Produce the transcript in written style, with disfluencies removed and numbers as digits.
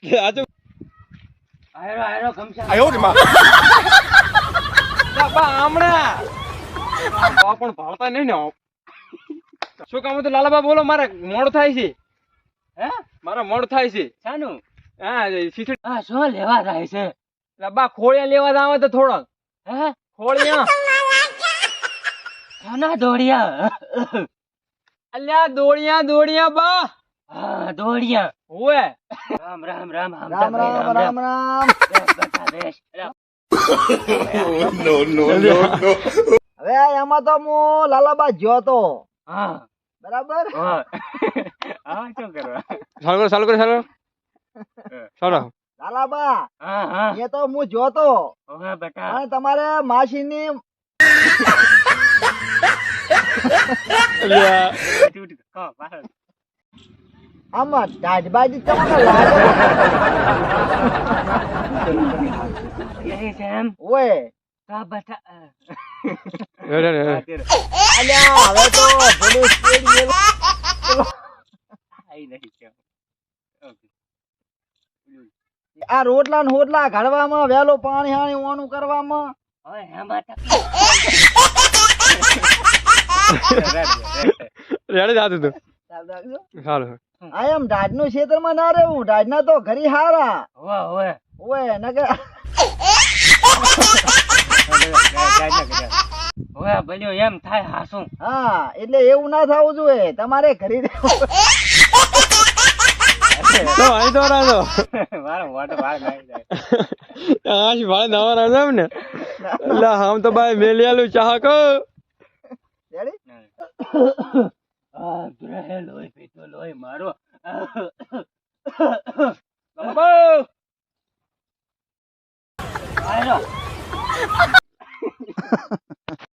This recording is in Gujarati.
આજુ આયરો ગમશા. આયો રે માં બા આમણા બા પણ ભાળતા નહીં ને શું કામ હતું લાલાબા બોલો મારે મોડ થાય છે હે મારા મોડ થાય છે શાનું? હા શીઠી હા શું લેવા જાય છે? બા ખોળિયા લેવા આવે તો થોડોક હે ખોળિયા શાના દોડિયા? અલ્યા દોડિયા બા હા દોડિયા. ઓએ રામ રામ રામ રામ રામ રામ રામ. બેટા બેસ. નો હવે એમાં તો હું લાલાબા જ્યો તો હા બરાબર. હા હા શું કરવા? ચાલુ કરો ચાલો લાલાબા હા હા એ તો હું જ્યો તો ઓહે બેટા. અને તમારે માસીની અલ્યા કહો પાછળ. આમાં દાઢબાજી તમને લાગે એ છે એમ? ઓય કા બેટા. અલ્યા હવે તો પોલીસ સ્ટેડ ગયેલો. આઈ નહીં કેમ. ઓકે. આ રોટલા ને હોટલા ઘડવામાં વહેલું પાણી હાણી ઓનું કરવામાં હવે એમાં રેડી જાતું તું ચાલ રાખજો. ચાલો આ એમ દાઢનું ક્ષેત્રમાં ના રહેવું. દાઢના તો ઘરી હારા હોવે ઓય નકે હોવે ભલ્યો એમ થાય હાસું. હા એટલે એવું ના થવું જોઈએ. તમારે ઘરી રહેવું. તો અહીં તો રાજો મારો મોટો ભાગ આવી જાય. આશી ભાઈ નવા રાજો એમ ને એટલે આમ તો ભાઈ મેલિયાલું ચાહક રેડી? આ ગ્રહે લોહી પીતો લોહી મારો. આયરો